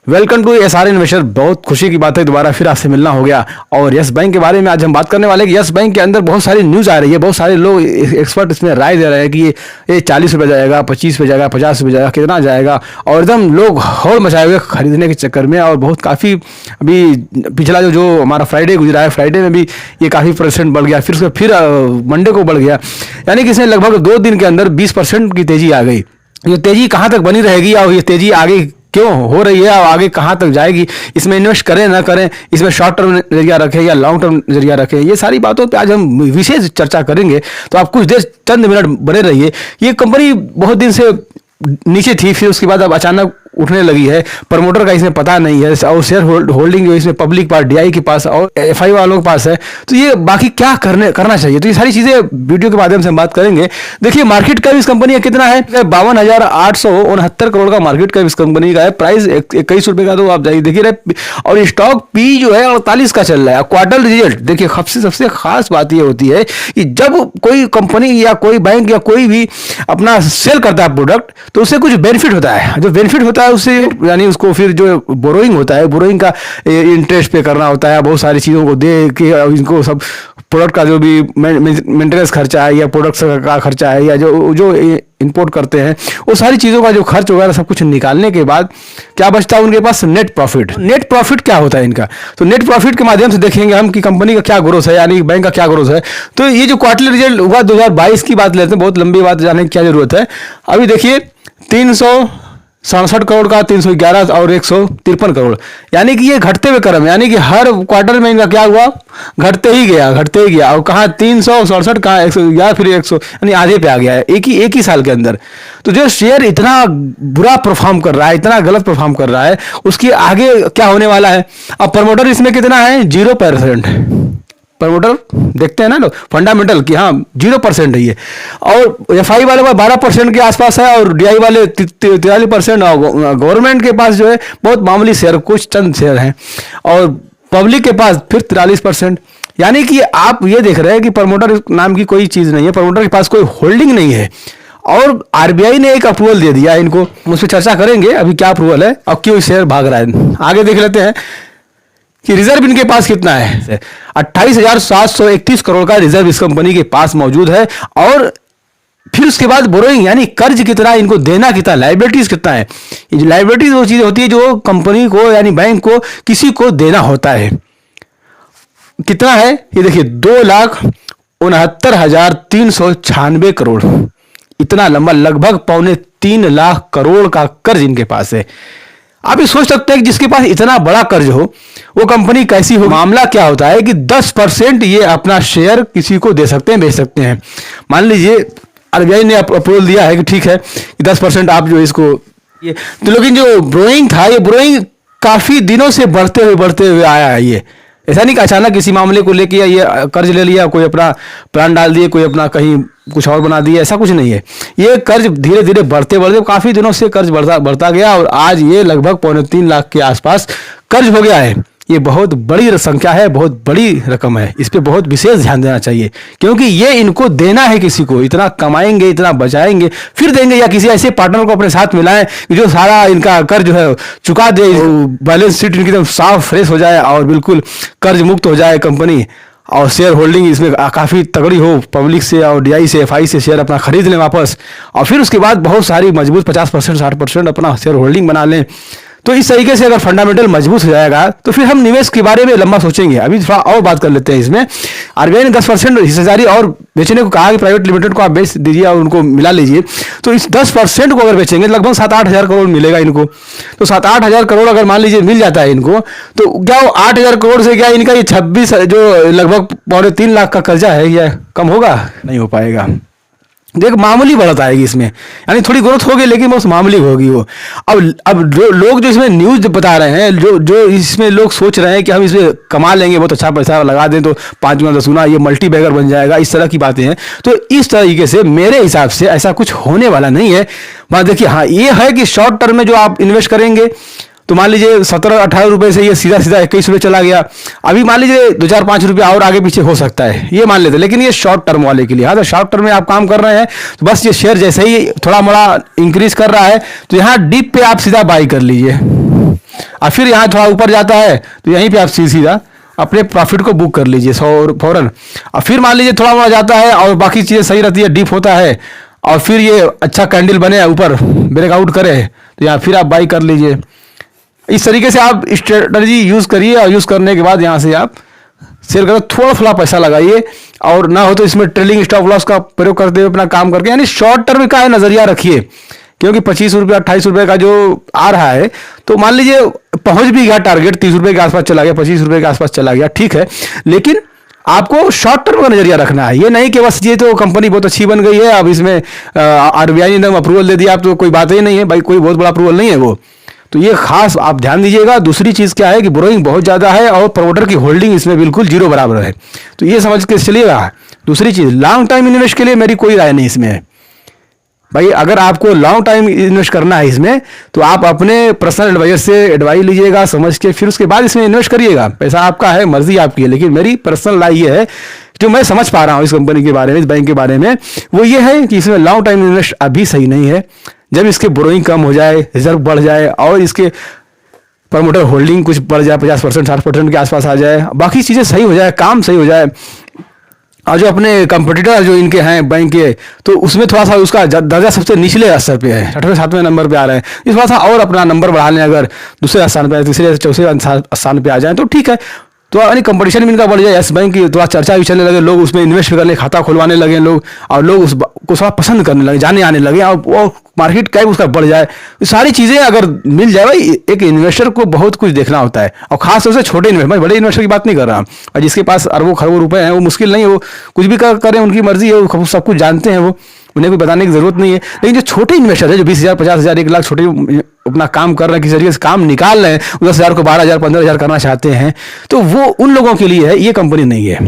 Welcome to SR investor. बहुत खुशी की बात है, दोबारा फिर आपसे मिलना हो गया। और यस बैंक के बारे में आज हम बात करने वाले हैं कि यस बैंक के अंदर बहुत सारी न्यूज़ आ रही है, बहुत सारे लोग एक्सपर्ट इसमें राय दे रहे हैं कि ये 40 रुपये जाएगा, 25 रुपये जाएगा, 50 रुपये जाएगा, कितना जाएगा। और एकदम लोग हौल मचाए हुए खरीदने के चक्कर में। और बहुत काफ़ी अभी पिछला जो हमारा फ्राइडे गुजरा है, फ्राइडे में भी ये काफ़ी % बढ़ गया, फिर मंडे को बढ़ गया। यानी कि इसमें लगभग 2 दिन के अंदर 20% की तेज़ी आ गई। ये तेज़ी कहाँ तक बनी रहेगी और ये तेज़ी आगे क्यों हो रही है और आगे कहाँ तक जाएगी, इसमें इन्वेस्ट करें ना करें, इसमें शॉर्ट टर्म नजरिया रखें या लॉन्ग टर्म नजरिया रखें, ये सारी बातों पे आज हम विशेष चर्चा करेंगे। तो आप कुछ देर चंद मिनट बने रहिए। ये कंपनी बहुत दिन से नीचे थी, फिर उसके बाद अब अचानक उठने लगी है। प्रमोटर का इसमें पता नहीं है और शेयर होल्डिंग जो इसमें पब्लिक पास, डीआई के पास और एफआई वालों के पास है। तो ये बाकी क्या करना चाहिए, तो ये सारी चीजें वीडियो के माध्यम से हम बात करेंगे। देखिए मार्केट कैप इस कंपनी का कितना है, 52,869 करोड़ का मार्केट कैप इस कंपनी का है। प्राइस 21 रुपए का, तो आप जाइए देखिए रहे। और स्टॉक पी जो है 48 का चल रहा है। क्वार्टर रिजल्ट देखिए, सबसे खास बात ये होती है कि जब कोई कंपनी या कोई बैंक या कोई भी अपना सेल करता है प्रोडक्ट, तो उससे कुछ बेनिफिट होता है। जो बेनिफिट होता है उससे यानी उसको फिर जो बोरोइंग होता है, बोरोइंग का इंटरेस्ट पे करना होता है, बहुत सारी चीज़ों को दे के इनको सब प्रोडक्ट का जो भी मेंटेनेंस खर्चा है या प्रोडक्ट का खर्चा है या जो इंपोर्ट करते हैं, वो सारी चीज़ों का जो खर्च वगैरह सब कुछ निकालने के बाद क्या बचता है उनके पास, नेट प्रॉफिट। नेट प्रॉफिट क्या होता है इनका, तो नेट प्रॉफिट के माध्यम से देखेंगे हम कि कंपनी का क्या ग्रोथ है, यानी बैंक का क्या ग्रोथ है। तो ये जो क्वार्टरली रिजल्ट हुआ 2022 की बात लेते हैं, बहुत लंबी बात जानने की क्या जरूरत है। अभी देखिए 367 करोड़ का, 311 और 153 करोड़, यानी कि ये घटते हुए क्रम, यानी कि हर क्वार्टर में इनका क्या हुआ, घटते ही गया। और कहाँ 367, कहाँ 111, फिर 100, यानी आधे पे आ गया है एक ही साल के अंदर। तो जो शेयर इतना बुरा परफॉर्म कर रहा है, इतना गलत परफॉर्म कर रहा है, उसकी आगे क्या होने वाला है। अब प्रमोटर इसमें कितना है, 0%। प्रमोटर देखते हैं ना लोग फंडामेंटल कि हाँ 0% है ये। और एफआई वाले का 12% के आसपास है और डीआई वाले 43%। और गवर्नमेंट के पास जो है बहुत मामूली शेयर, कुछ चंद शेयर हैं। और पब्लिक के पास फिर 43%। यानी कि आप ये देख रहे हैं कि प्रमोटर नाम की कोई चीज़ नहीं है, प्रमोटर के पास कोई होल्डिंग नहीं है। और आरबीआई ने एक अप्रूवल दे दिया इनको, मुझ पर चर्चा करेंगे अभी क्या अप्रूवल है और क्यों शेयर भाग रहा है। आगे देख लेते हैं कि रिजर्व इनके पास कितना है। 28,731 करोड़ का रिजर्व इस कंपनी के पास मौजूद है। और फिर उसके बाद बोरोइंग यानी कर्ज कितना, इनको देना कितना, लाइबिलिटीज कितना है। ये जो लाइबिलिटीज वो चीज होती है जो कंपनी को यानी बैंक को किसी को देना होता है। कितना है ये देखिए, 2,69,396 करोड़, इतना लंबा, लगभग 2.25 लाख करोड़ का कर्ज इनके पास है। आप ये सोच सकते हैं कि जिसके पास इतना बड़ा कर्ज हो वो कंपनी कैसी हो। मामला क्या होता है कि 10% ये अपना शेयर किसी को दे सकते हैं, बेच सकते हैं। मान लीजिए आरबीआई ने अप्रूवल दिया है कि ठीक है कि 10% आप जो इसको ये, तो लेकिन जो बोरोइंग था, ये बोरोइंग काफी दिनों से बढ़ते हुए आया है। ये ऐसा नहीं कि अचानक किसी मामले को लेके ये कर्ज ले लिया, कोई अपना प्लान डाल दिए, कोई अपना कहीं कुछ और बना दिया, ऐसा कुछ नहीं है। ये कर्ज धीरे धीरे बढ़ते काफी दिनों से कर्ज बढ़ता गया और आज ये लगभग 3.25 लाख के आसपास कर्ज हो गया है। ये बहुत बड़ी संख्या है, बहुत बड़ी रकम है। इस पे बहुत विशेष ध्यान देना चाहिए क्योंकि ये इनको देना है किसी को। इतना कमाएंगे, इतना बचाएंगे, फिर देंगे, या किसी ऐसे पार्टनर को अपने साथ मिलाएं जो सारा इनका कर्ज जो है चुका दे, बैलेंस शीट इनकी एकदम साफ फ्रेश हो जाए और बिल्कुल कर्ज मुक्त हो जाए कंपनी। और शेयर होल्डिंग इसमें काफ़ी तगड़ी हो, पब्लिक से और डीआई से, एफआई से शेयर अपना खरीद लें वापस। और फिर उसके बाद बहुत सारी मजबूत 50%, 60% अपना शेयर होल्डिंग बना लें। तो इस तरीके से अगर फंडामेंटल मजबूत हो जाएगा तो फिर हम निवेश के बारे में लंबा सोचेंगे। अभी थोड़ा और बात कर लेते हैं इसमें। आरबीआई ने 10% हिस्सेदारी और बेचने को कहा कि प्राइवेट लिमिटेड को आप बेच दीजिए और उनको मिला लीजिए। तो इस 10% को अगर बेचेंगे लगभग 7-8 हज़ार करोड़ मिलेगा इनको। तो 7-8 हज़ार करोड़ अगर मान लीजिए मिल जाता है इनको, तो क्या वो 8 हज़ार करोड़ से क्या इनका ये 26 जो लगभग 3.25 लाख का कर्जा है या कम होगा? नहीं हो पाएगा। देख मामूली बढ़त आएगी इसमें, यानी थोड़ी ग्रोथ होगी लेकिन बहुत मामूली होगी वो। अब लोग जो इसमें न्यूज़ बता रहे हैं, जो इसमें लोग सोच रहे हैं कि हम इसमें कमा लेंगे, बहुत अच्छा पैसा लगा दें तो 5 गुना 10 गुना ये मल्टी बैगर बन जाएगा, इस तरह की बातें हैं। तो इस तरीके से मेरे हिसाब से ऐसा कुछ होने वाला नहीं है। बात देखिए, हाँ ये है कि शॉर्ट टर्म में जो आप इन्वेस्ट करेंगे तो मान लीजिए 17-18 रुपए से ये सीधा 21 रुपये चला गया। अभी मान लीजिए 2-4-5 रुपये और आगे पीछे हो सकता है, ये मान लेते हैं। लेकिन ये शॉर्ट टर्म वाले के लिए, हाँ तो शॉर्ट टर्म में आप काम कर रहे हैं तो बस ये शेयर जैसे ही थोड़ा मोड़ा इंक्रीज कर रहा है तो यहाँ डीप पे आप सीधा बाई कर लीजिए। और फिर यहाँ थोड़ा ऊपर जाता है तो यहीं पे आप सीधा अपने प्रॉफिट को बुक कर लीजिए फौरन। और फिर मान लीजिए थोड़ा मोड़ा जाता है और बाकी चीज़ें सही रहती है, डीप होता है और फिर ये अच्छा कैंडल बने ऊपर ब्रेकआउट करे तो यहाँ फिर आप बाई कर लीजिए। इस तरीके से आप स्ट्रेटजी यूज़ करिए और यूज़ करने के बाद यहाँ से आप शेयर करो, थोड़ा थोड़ा पैसा लगाइए और ना हो तो इसमें ट्रेलिंग स्टॉप लॉस का प्रयोग करते हुए अपना काम करके, यानी शॉर्ट टर्म का है नज़रिया रखिए। क्योंकि 25 रुपये 28 रुपये का जो आ रहा है तो मान लीजिए पहुंच भी गया टारगेट, 30 रुपये के आसपास चला गया, 25 रुपये के आसपास चला गया, ठीक है, लेकिन आपको शॉर्ट टर्म का नजरिया रखना है। ये नहीं कि बस ये तो कंपनी बहुत अच्छी बन गई है, अब इसमें RBI ने अप्रूवल दे दिया, आप तो कोई बात ही नहीं है भाई, कोई बहुत बड़ा अप्रूवल नहीं है वो। तो ये खास आप ध्यान दीजिएगा। दूसरी चीज़ क्या है कि बोरोइंग बहुत ज़्यादा है और प्रमोटर की होल्डिंग इसमें बिल्कुल जीरो बराबर है, तो ये समझ के चलिएगा। दूसरी चीज़, लॉन्ग टाइम इन्वेस्ट के लिए मेरी कोई राय नहीं इसमें है भाई। अगर आपको लॉन्ग टाइम इन्वेस्ट करना है इसमें तो आप अपने पर्सनल एडवाइजर से एडवाइस लीजिएगा समझ के, फिर उसके बाद इसमें इन्वेस्ट करिएगा। पैसा आपका है, मर्जी आपकी है, लेकिन मेरी पर्सनल राय ये है जो मैं समझ पा रहा हूँ इस कंपनी के बारे में, इस बैंक के बारे में, वो ये है कि इसमें लॉन्ग टाइम इन्वेस्ट अभी सही नहीं है। जब इसके बोरोइंग कम हो जाए, रिजर्व बढ़ जाए और इसके प्रमोटर होल्डिंग कुछ बढ़ जाए, 50% 60% के आसपास आ जाए, बाकी चीज़ें सही हो जाए, काम सही हो जाए, और जो अपने कंपटीटर जो इनके हैं बैंक के, तो उसमें थोड़ा सा उसका दर्जा सबसे निचले स्तर पे है, 6वें 7वें नंबर पे आ रहे हैं, इस थोड़ा सा और अपना नंबर बढ़ा लें, अगर दूसरे स्थान पे, तीसरे चौथे स्थान पे आ जाए तो ठीक है। तो यानी कंपटीशन भी इनका बढ़ जाए, यस बैंक की थोड़ा चर्चा भी चलने लगे, लोग उसमें इन्वेस्ट करने, खाता खुलवाने लगे लोग, और लोग उसको थोड़ा पसंद करने लगे, जाने आने लगे, और वो मार्केट कैप उसका बढ़ जाए, तो सारी चीज़ें अगर मिल जाए भाई, एक इन्वेस्टर को बहुत कुछ देखना होता है, और खासतौर से छोटे इन्वेस्टर, मैं बड़े इन्वेस्टर की बात नहीं कर रहा, और जिसके पास अरबों खरबों रुपए हैं, वो मुश्किल नहीं है, वो कुछ भी करें, उनकी मर्जी है, वो सब कुछ जानते हैं, वो उन्हें कोई बताने की जरूरत नहीं है। लेकिन जो छोटे इन्वेस्टर है, जो 20,000 50,000 1 लाख छोटे अपना काम कर रहे हैं, किसी तरीके से काम निकाल रहे हैं, 10,000 को 12,000 15,000 करना चाहते हैं, तो वो उन लोगों के लिए है, ये कंपनी नहीं है।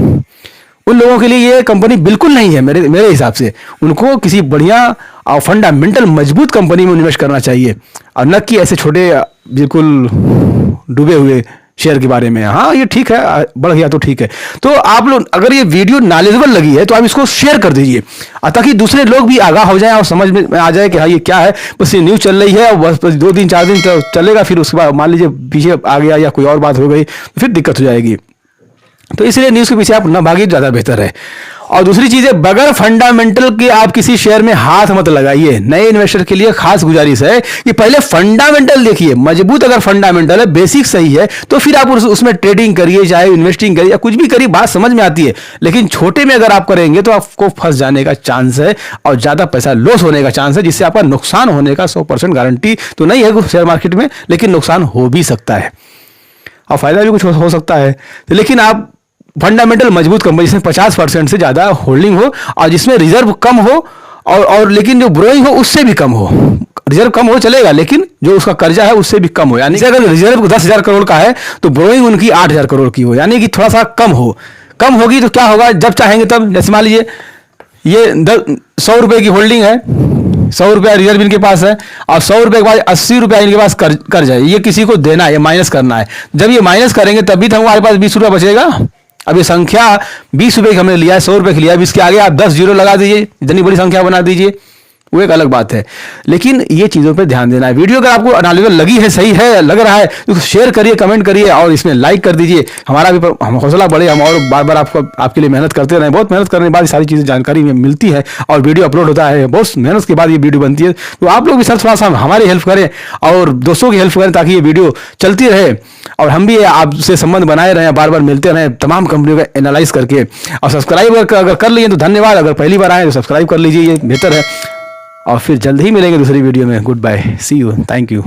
उन लोगों के लिए ये कंपनी बिल्कुल नहीं है मेरे हिसाब से। उनको किसी बढ़िया और फंडामेंटल मजबूत कंपनी में इन्वेस्ट करना चाहिए, और न कि ऐसे छोटे बिल्कुल डूबे हुए शेयर के बारे में। हाँ ये ठीक है, बढ़ गया तो ठीक है। तो आप लोग अगर ये वीडियो नॉलेजेबल लगी है तो आप इसको शेयर कर दीजिए, ताकि दूसरे लोग भी आगाह हो जाएं और समझ में आ जाए कि हाँ ये क्या है। बस ये न्यूज़ चल रही है, बस 2 दिन 4 दिन चलेगा, फिर उसके बाद मान लीजिए पीछे आ गया या कोई और बात हो गई तो फिर दिक्कत हो जाएगी। तो इसलिए न्यूज़ के पीछे आप न भागिए, ज़्यादा बेहतर है। और दूसरी चीज़ है, बगैर फंडामेंटल के आप किसी शेयर में हाथ मत लगाइए। नए इन्वेस्टर के लिए खास गुजारिश है कि पहले फंडामेंटल देखिए, मजबूत अगर फंडामेंटल है, बेसिक सही है, तो फिर आप उसमें ट्रेडिंग करिए, चाहे इन्वेस्टिंग करिए या कुछ भी करिए, बात समझ में आती है। लेकिन छोटे में अगर आप करेंगे तो आपको फंस जाने का चांस है और ज़्यादा पैसा लॉस होने का चांस है, जिससे आपका नुकसान होने का 100% गारंटी तो नहीं है शेयर मार्केट में, लेकिन नुकसान हो भी सकता है और फायदा भी कुछ हो सकता है। लेकिन आप फंडामेंटल मजबूत कंपनी जिसमें 50% से ज़्यादा होल्डिंग हो और जिसमें रिजर्व कम हो, और लेकिन जो बोरोइंग हो उससे भी कम हो। रिजर्व कम हो चलेगा, लेकिन जो उसका कर्जा है उससे भी कम हो। यानी कि अगर रिजर्व 10,000 करोड़ का है तो बोरोइंग उनकी 8,000 करोड़ की हो, यानी कि थोड़ा सा कम हो। कम होगी तो क्या होगा, जब चाहेंगे तब, जैसे मान लीजिए ये 100 रुपये की होल्डिंग है, 100 रुपया रिजर्व इनके पास है, और 100 रुपये के बाद 80 रुपया इनके पास कर्ज है, ये किसी को देना है, ये माइनस करना है। जब ये माइनस करेंगे तभी तो हमारे पास 20 रुपया बचेगा। अब ये संख्या 20 रुपये की हमने लिया है, 100 रुपये की लिया है, इसके आगे आप 10 जीरो लगा दीजिए, इतनी बड़ी संख्या बना दीजिए, वो एक अलग बात है। लेकिन ये चीज़ों पे ध्यान देना है। वीडियो अगर आपको अनालिटिकल लगी है, सही है, लग रहा है तो शेयर करिए, कमेंट करिए और इसमें लाइक कर दीजिए। हमारा भी हम हौसला बढ़े, हम और बार बार आपके लिए मेहनत करते रहें। बहुत मेहनत करने के बाद सारी चीज़ें जानकारी में मिलती है और वीडियो अपलोड होता है, बहुत मेहनत के बाद ये वीडियो बनती है। तो आप लोग भी सर थोड़ा सा हमारी हेल्प करें और दोस्तों की हेल्प करें, ताकि ये वीडियो चलती रहे और हम भी आपसे संबंध बनाए रहें, बार बार मिलते रहें तमाम कंपनियों का एनालाइज करके। और सब्सक्राइब अगर कर लिए तो धन्यवाद, अगर पहली बार आए तो सब्सक्राइब कर लीजिए, ये बेहतर है। और फिर जल्द ही मिलेंगे दूसरी वीडियो में। Goodbye, see you, thank you.